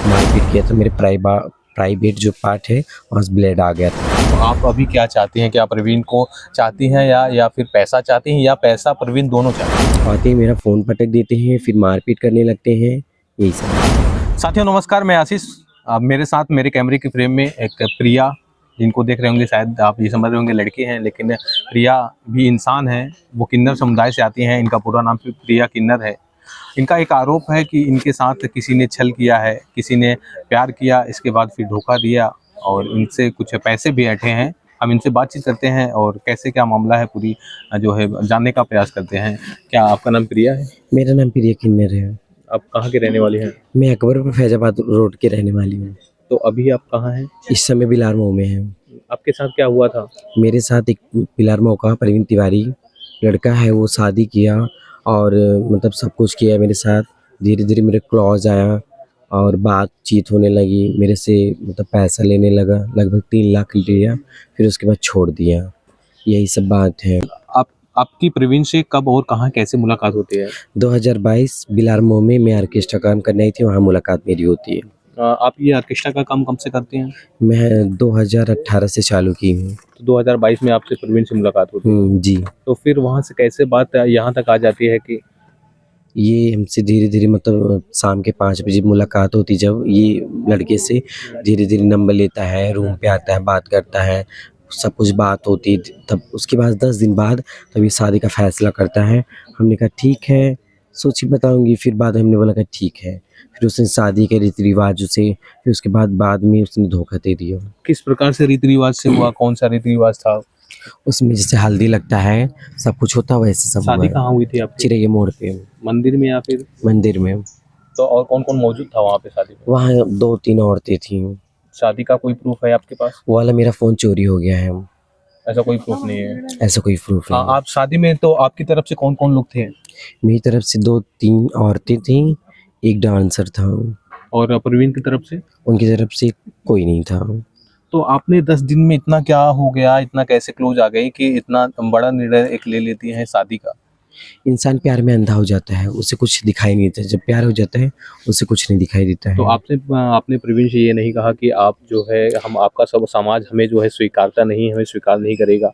मारपीट किया था। मेरे प्राइवेट जो पार्ट है वहाँ से ब्लड आ गया था। तो आप अभी क्या चाहती हैं? क्या प्रवीण को चाहती हैं या फिर पैसा चाहती हैं या पैसा प्रवीण दोनों चाहती हैं? आते ही मेरा फ़ोन पटक देते हैं, फिर मारपीट करने लगते हैं, यही सब। साथियों नमस्कार, मैं आशीष। मेरे साथ मेरे कैमरे की फ्रेम में एक प्रिया, जिनको देख रहे होंगे शायद आप ये समझ रहे होंगे लड़की हैं, लेकिन प्रिया भी इंसान है। वो किन्नर समुदाय से आती हैं। इनका पूरा नाम प्रिया किन्नर है। इनका एक आरोप है कि इनके साथ किसी ने छल किया है, किसी ने प्यार किया, इसके बाद फिर धोखा दिया और इनसे कुछ पैसे भी ऐंठे हैं। हम इनसे बातचीत करते हैं और कैसे क्या मामला है पूरी जो है जानने का प्रयास करते हैं। क्या आपका नाम प्रिया है? मेरा नाम प्रिया किन्नर है। आप कहाँ के रहने वाले हैं? मैं अकबरपुर फैजाबाद रोड की रहने वाली हूँ। तो अभी आप कहाँ हैं? इस समय बिलारमऊ में है। आपके साथ क्या हुआ था? मेरे साथ एक बिलारमऊ का प्रवीण तिवारी लड़का है, वो शादी किया और मतलब सब कुछ किया मेरे साथ। धीरे-धीरे मेरे क्लोज़ आया और बातचीत होने लगी। मेरे से मतलब पैसा लेने लगा, लगभग 3 लाख लिया, फिर उसके बाद छोड़ दिया। यही सब बात है। आप आपकी प्रवीण से कब और कहाँ कैसे मुलाकात होती है? 2022 बिलारमऊ में मैं ऑर्केस्ट्रा काम करने आई थी, वहाँ मुलाकात मेरी होती है। आप ये ऑर्केस्ट्रा का काम कब से करते हैं? मैं 2018 से चालू की हूँ। तो 2022 में आपसे प्रवीण से मुलाकात होती है। जी। तो फिर वहाँ से कैसे बात यहाँ तक आ जाती है कि ये हमसे धीरे-धीरे मतलब शाम के 5 बजे मुलाकात होती, जब ये लड़के से धीरे-धीरे नंबर लेता है, रूम पे आता है, बात करता है, सब कुछ बात होती। तब उसके बाद 10 दिन बाद तब ये शादी का फ़ैसला करता है। हमने कहा ठीक है, सोच के बताऊँगी। फिर बाद में हमने बोला कि ठीक है। फिर उसने शादी के रीति-रिवाज़ों से, फिर उसके बाद में उसने धोखा दे दिया। किस प्रकार से रीति रिवाज से हुआ? कौन सा रीति रिवाज था? उसमें जैसे हल्दी लगता है, सब कुछ होता है वैसे सब हुआ शादी है। कहाँ हुई थी आपकी? चिरैया मोड़ पे, मंदिर में या फिर? मंदिर में। तो और कौन कौन मौजूद था वहाँ पे शादी में? वहाँ 2-3 औरतें थीं। शादी का कोई प्रूफ है आपके पास? वो वाला मेरा फ़ोन चोरी हो गया है। ऐसा कोई प्रूफ नहीं है। ऐसा कोई प्रूफ नहीं है। आप शादी में तो आपकी तरफ से कौन कौन लोग थे? मेरी तरफ से 2-3 औरतें थीं, एक डांसर था। और प्रवीण की तरफ से? उनकी तरफ से कोई नहीं था। तो आपने 10 दिन में इतना क्या हो गया, इतना कैसे क्लोज आ गई कि इतना बड़ा निर्णय एक ले लेती हैं शादी का? इंसान प्यार में अंधा हो जाता है, उसे कुछ दिखाई नहीं देता। जब प्यार हो जाता है, उसे कुछ नहीं दिखाई देता तो है। आपने प्रवीण से ये नहीं कहा कि आप जो है हम आपका सब समाज हमें जो है स्वीकारता नहीं, हमें स्वीकार नहीं करेगा?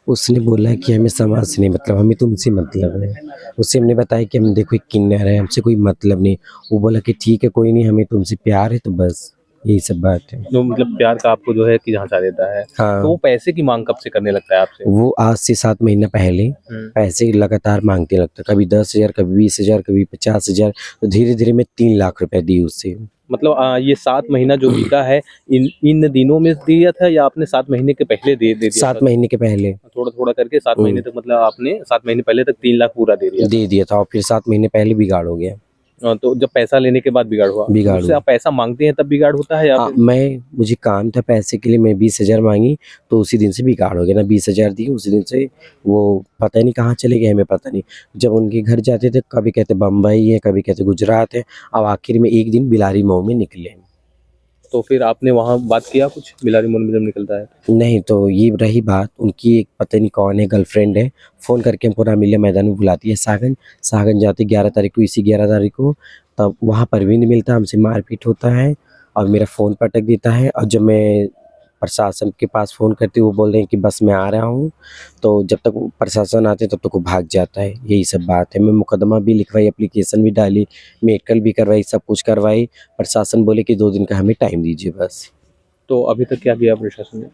उसने बोला कि हमें समाज से नहीं मतलब, हमें तुमसे मतलब है। उससे हमने बताया कि हम देखो एक किन्नर है, हमसे कोई मतलब नहीं। वो बोला कि ठीक है, कोई नहीं, हमें तुमसे प्यार है, तो बस यही सब बात है। जो मतलब प्यार का आपको जो है कि झांसा देता है। हाँ। तो वो पैसे की माँग कब से करने लगता है आपसे? वो आज से 7 महीना पहले पैसे लगातार माँगते लगता, कभी 10,000, कभी 20,000, कभी 50,000, तो धीरे-धीरे मैं 3 लाख रुपए दिए उसे। मतलब ये 7 महीना जो बीता है इन इन दिनों में दिया था या आपने 7 महीने के पहले दे दिया 7 था? महीने के पहले थोड़ा-थोड़ा करके 7 महीने तक मतलब आपने 7 महीने पहले तक 3 लाख पूरा दे दिया था। दे दिया था और फिर 7 महीने पहले बिगाड़ हो गया। तो जब पैसा लेने के बाद बिगाड़ हुआ, बिगाड़ उससे हुआ। आप पैसा माँगते हैं तब बिगाड़ होता है या फिर? मुझे काम था पैसे के लिए, मैं 20,000 माँगी, तो उसी दिन से बिगाड़ हो गया ना। 20,000 दिए, उसी दिन से वो पता नहीं कहाँ चले गए, हमें पता नहीं। जब उनके घर जाते थे, कभी कहते बम्बई है, कभी कहते गुजरात है, अब आखिर में एक दिन बिलारीमऊ में निकले। तो फिर आपने वहाँ बात किया कुछ बिलारीमऊ में जब निकलता है? नहीं, तो ये रही बात, उनकी एक पता नहीं कौन है गर्लफ्रेंड है, फ़ोन करके हमको रामलीला मैदान में बुलाती है सागन। सागन जाते 11 तारीख को, इसी 11 तारीख को, तब वहाँ परवीन मिलता है, हमसे मारपीट होता है और मेरा फ़ोन पटक देता है। और जब मैं प्रशासन के पास फ़ोन करती हूँ, वो बोल रहे हैं कि बस मैं आ रहा हूँ, तो जब तक वो प्रशासन आते तब तक वो भाग जाता है। यही सब बात है। मैं मुकदमा भी लिखवाई, एप्लीकेशन भी डाली, मेडिकल भी करवाई, सब कुछ करवाई। प्रशासन बोले कि 2 दिन का हमें टाइम दीजिए बस। तो अभी तक क्या किया प्रशासन ने?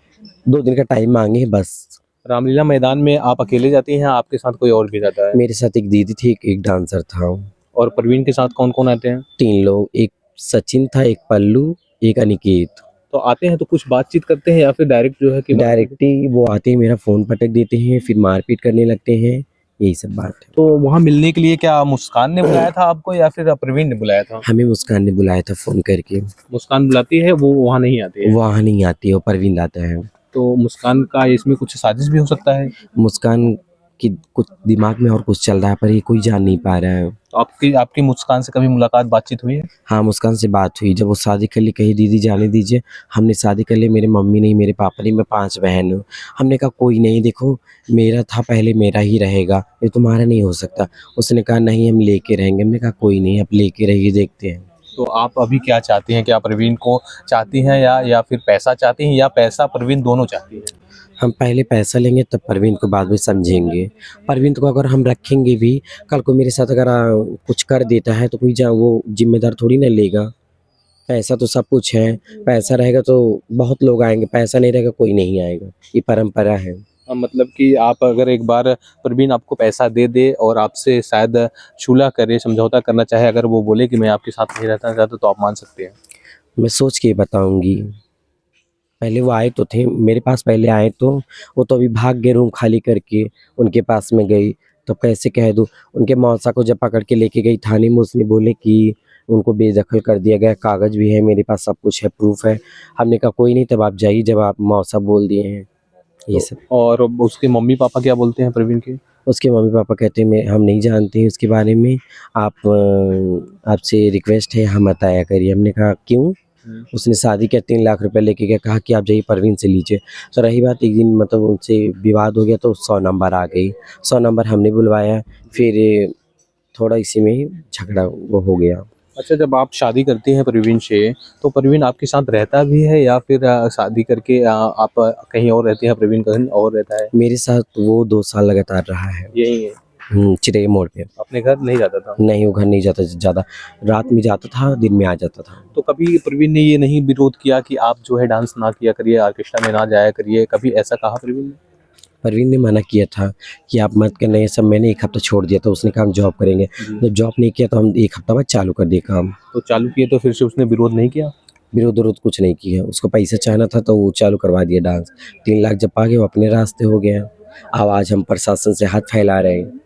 2 दिन का टाइम माँगे बस। रामलीला मैदान में आप अकेले जाती हैं, आपके साथ कोई और भी जाता है? मेरे साथ एक दीदी थी, एक डांसर था। और प्रवीण के साथ कौन-कौन आते हैं? 3 लोग, एक सचिन था, एक पल्लू, एक अनिकेत। तो आते हैं तो कुछ बातचीत करते हैं या फिर डायरेक्ट जो है कि डायरेक्ट ही वो आते ही मेरा फ़ोन पटक देते हैं, फिर मारपीट करने लगते हैं, यही सब बात है। तो वहाँ मिलने के लिए क्या मुस्कान ने बुलाया था आपको या फिर प्रवीण ने बुलाया था? हमें मुस्कान ने बुलाया था फ़ोन करके। मुस्कान बुलाती है, वो वहाँ नहीं आती है। वहाँ नहीं आती है, वो परवीन लाता है। तो मुस्कान का इसमें कुछ साजिश भी हो सकता है? मुस्कान की कुछ दिमाग में और कुछ चल रहा है, पर ये कोई जान नहीं पा रहा है। तो आपकी आपकी मुस्कान से कभी मुलाकात बातचीत हुई है? हाँ, मुस्कान से बात हुई, जब वो शादी कर ली, कही दीदी जाने दीजिए, हमने शादी कर ली, मेरी मम्मी नहीं, मेरे पापा नहीं, मैं 5 बहन हूँ। हमने कहा कोई नहीं, देखो मेरा था पहले, मेरा ही रहेगा, ये तुम्हारा नहीं हो सकता। उसने कहा नहीं, हम लेके रहेंगे। हमने कहा कोई नहीं, अब लेके रहिए, देखते हैं। तो आप अभी क्या चाहती हैं? क्या प्रवीण को चाहती हैं या फिर पैसा चाहती हैं या पैसा प्रवीण दोनों चाहती हैं? हम पहले पैसा लेंगे तब परवीन को बाद में समझेंगे। परवीन को अगर हम रखेंगे भी, कल को मेरे साथ अगर कुछ कर देता है तो कोई वो ज़िम्मेदार थोड़ी ना लेगा। पैसा तो सब कुछ है, पैसा रहेगा तो बहुत लोग आएँगे, पैसा नहीं रहेगा कोई नहीं आएगा, ये परंपरा है। मतलब कि आप अगर एक बार प्रवीण आपको पैसा दे दे और आपसे शायद छूला करे, समझौता करना चाहे, अगर वो बोले कि मैं आपके साथ नहीं रहना चाहता, तो आप मान सकते हैं? मैं सोच के बताऊँगी। पहले वो आए तो थे, मेरे पास पहले आए तो वो तो अभी भाग गए रूम खाली करके, उनके पास में गई, तो कैसे कह दूँ? उनके मौसा को जब पकड़ के लेके गई थाने में, उसने बोले कि उनको बेदखल कर दिया गया, कागज़ भी है मेरे पास, सब कुछ है, प्रूफ़ है। हमने कहा कोई नहीं, तब आप जाइए जब आप मौसा बोल दिए हैं, ये सब। और उसके मम्मी-पापा क्या बोलते हैं प्रवीण के? उसके मम्मी-पापा कहते हैं मैं हम नहीं जानते हैं उसके बारे में, आप आपसे रिक्वेस्ट है हम मत आया करिए। हमने कहा क्यों? उसने शादी के 3 लाख रुपए लेके गया, कहा कि आप जाइए परवीन से लीजिए। तो रही बात एक दिन मतलब उनसे विवाद हो गया तो 100 नंबर आ गई। 100 नंबर हमने बुलवाया, फिर थोड़ा इसी में ही झगड़ा वो हो गया। अच्छा, जब आप शादी करती हैं प्रवीण से, तो प्रवीण आपके साथ रहता भी है या फिर शादी करके आप कहीं और रहती हैं, प्रवीण कहीं और रहता है? मेरे साथ वो 2 साल लगातार रहा है। यही है, चिरई मोड़ पे। अपने घर नहीं जाता था? नहीं, वो घर नहीं जाता ज़्यादा, रात में जाता था, दिन में आ जाता था। तो कभी प्रवीण ने ये नहीं विरोध किया कि आप जो है डांस ना किया करिए, ऑर्केस्ट्रा में ना जाया करिए, कभी ऐसा कहा प्रवीण ने? परवीन ने मना किया था कि आप मत करना ये सब, मैंने 1 हफ्ता छोड़ दिया था, उसने कहा हम जॉब करेंगे। जब जॉब नहीं किया तो हम 1 हफ्ता बाद चालू कर दिए काम। तो चालू किए तो फिर से उसने विरोध नहीं किया? विरोध-विरोध कुछ नहीं किया, उसको पैसा चाहना था तो वो चालू करवा दिया डांस। 3 लाख जब पा गए वो अपने रास्ते हो गया। अब आज हम प्रशासन से हाथ फैला रहे हैं।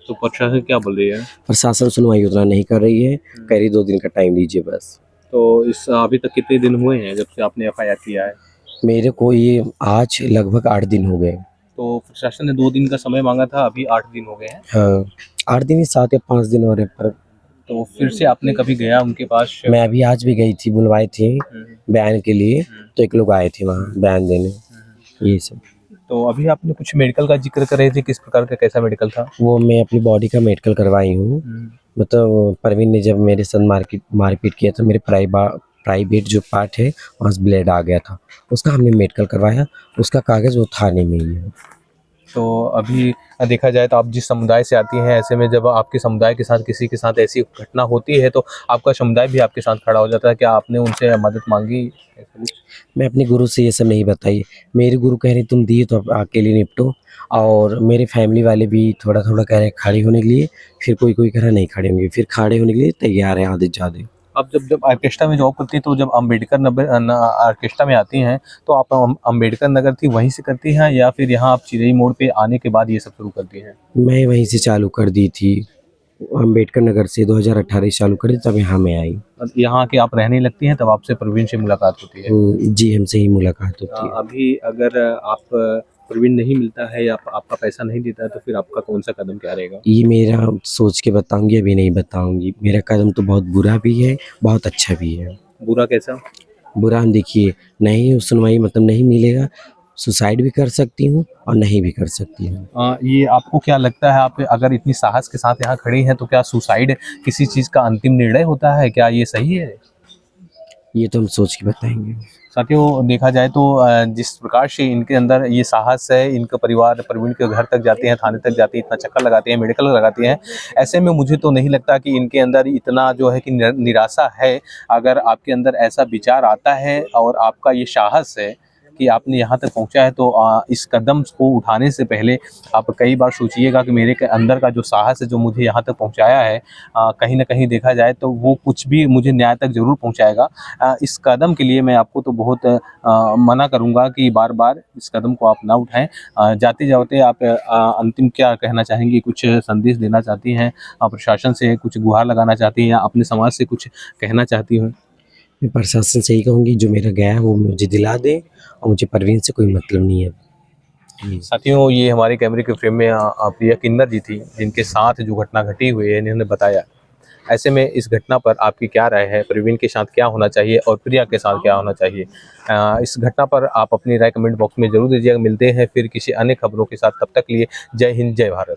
तो प्रशासन क्या बोल रही है? प्रशासन सुनवाई उतना नहीं कर रही है, कह रही 2 दिन का टाइम दीजिए बस। तो इस अभी तक कितने दिन हुए हैं जब से आपने एफआईआर किया है? मेरे को ये आज लगभग 8 दिन हो गए। तो प्रशासन ने 2 दिन का समय माँगा था, अभी 8 दिन हो गए हैं। हाँ, 8 दिन ही 7 या 5 दिन और है पर तो फिर से आपने कभी गया उनके पास? मैं अभी आज भी गई थी, बुलवाई थी बयान के लिए, तो एक लोग आए थे वहाँ बयान देने, ये सब। तो अभी आपने कुछ मेडिकल का ज़िक्र कर रहे थे, किस प्रकार का कैसा मेडिकल था? वो मैं अपनी बॉडी का मेडिकल करवाई हूँ। मतलब परवीन ने जब मेरे साथ मारपीट किया था, मेरे प्राइवेट जो पार्ट है वहाँ से ब्लड आ गया था, उसका हमने मेडिकल करवाया, उसका कागज़ वो थाने में ही है। तो अभी देखा जाए तो आप जिस समुदाय से आती हैं, ऐसे में जब आपके समुदाय के साथ किसी के साथ ऐसी घटना होती है तो आपका समुदाय भी आपके साथ खड़ा हो जाता है। क्या आपने उनसे मदद माँगी? ऐसा कुछ? मैं अपने गुरु से ये सब नहीं बताई, मेरे गुरु कह रहे तुम दिए तो अब अकेले निपटो, और मेरे फैमिली वाले भी थोड़ा-थोड़ा कह रहे हैं खड़े होने के लिए, फिर कोई-कोई कह रहा है नहीं खड़े होंगे, फिर खड़े होने के लिए तैयार हैं आधे से ज़्यादा। आप जब ऑर्केस्ट्रा में जॉब करती हैं तो जब ऑर्केस्ट्रा में आती हैं तो आप अम्बेडकर नगर थी वहीं से करती हैं या फिर यहाँ आप चिरई मोड़ पे आने के बाद ये सब शुरू करती हैं? मैं वहीं से चालू कर दी थी, अम्बेडकर नगर से 2018 से चालू करी तब यहाँ मैं आई। यहाँ आके आप रहने लगती हैं तब आपसे प्रवीण से मुलाकात होती है? जी, हमसे ही मुलाकात होती है। अभी अगर आप प्रवीण नहीं मिलता है या आपका पैसा नहीं देता है तो फिर आपका कौन-सा कदम क्या रहेगा? ये मेरा सोच के बताऊँगी, अभी नहीं बताऊँगी। मेरा कदम तो बहुत बुरा भी है, बहुत अच्छा भी है। बुरा कैसा? बुरा देखिए, नहीं सुनवाई मतलब नहीं मिलेगा, सुसाइड भी कर सकती हूँ और नहीं भी कर सकती हूँ। ये आपको क्या लगता है आप अगर इतनी साहस के साथ यहाँ खड़ी हैं तो क्या सुसाइड किसी चीज़ का अंतिम निर्णय होता है? क्या ये सही है? ये तो हम सोच के बताएँगे। साथियों देखा जाए तो जिस प्रकार से इनके अंदर ये साहस है, इनका परिवार प्रवीण के घर तक जाते हैं, थाने तक जाते हैं, इतना चक्कर लगाते हैं, मेडिकल लगाते हैं। ऐसे में मुझे तो नहीं लगता कि इनके अंदर इतना जो है कि निराशा है। अगर आपके अंदर ऐसा विचार आता है और आपका ये साहस है कि आपने यहाँ तक पहुँचा है तो इस कदम को उठाने से पहले आप कई बार सोचिएगा कि मेरे के अंदर का जो साहस है जो मुझे यहाँ तक पहुँचाया है कहीं न कहीं देखा जाए तो वो कुछ भी मुझे न्याय तक ज़रूर पहुँचाएगा। इस कदम के लिए मैं आपको तो बहुत मना करूँगा कि बार-बार इस कदम को आप ना उठाएँ। जाते-जाते आप अंतिम क्या कहना चाहेंगी? कुछ संदेश देना चाहती हैं? प्रशासन से कुछ गुहार लगाना चाहती हैं या अपने समाज से कुछ कहना चाहती हैं? मैं प्रशासन से यही कहूँगी जो मेरा गया है वो मुझे दिला दे और मुझे परवीन से कोई मतलब नहीं है। साथियों ये हमारे कैमरे के फ्रेम में प्रिया किन्नर जी थी जिनके साथ जो घटना घटी हुई है इन्होंने बताया। ऐसे में इस घटना पर आपकी क्या राय है? प्रवीण के साथ क्या होना चाहिए और प्रिया के साथ क्या होना चाहिए? इस घटना पर आप अपनी राय कमेंट बॉक्स में ज़रूर दीजिएगा। मिलते हैं फिर किसी अन्य खबरों के साथ, तब तक लिए जय हिंद, जय भारत।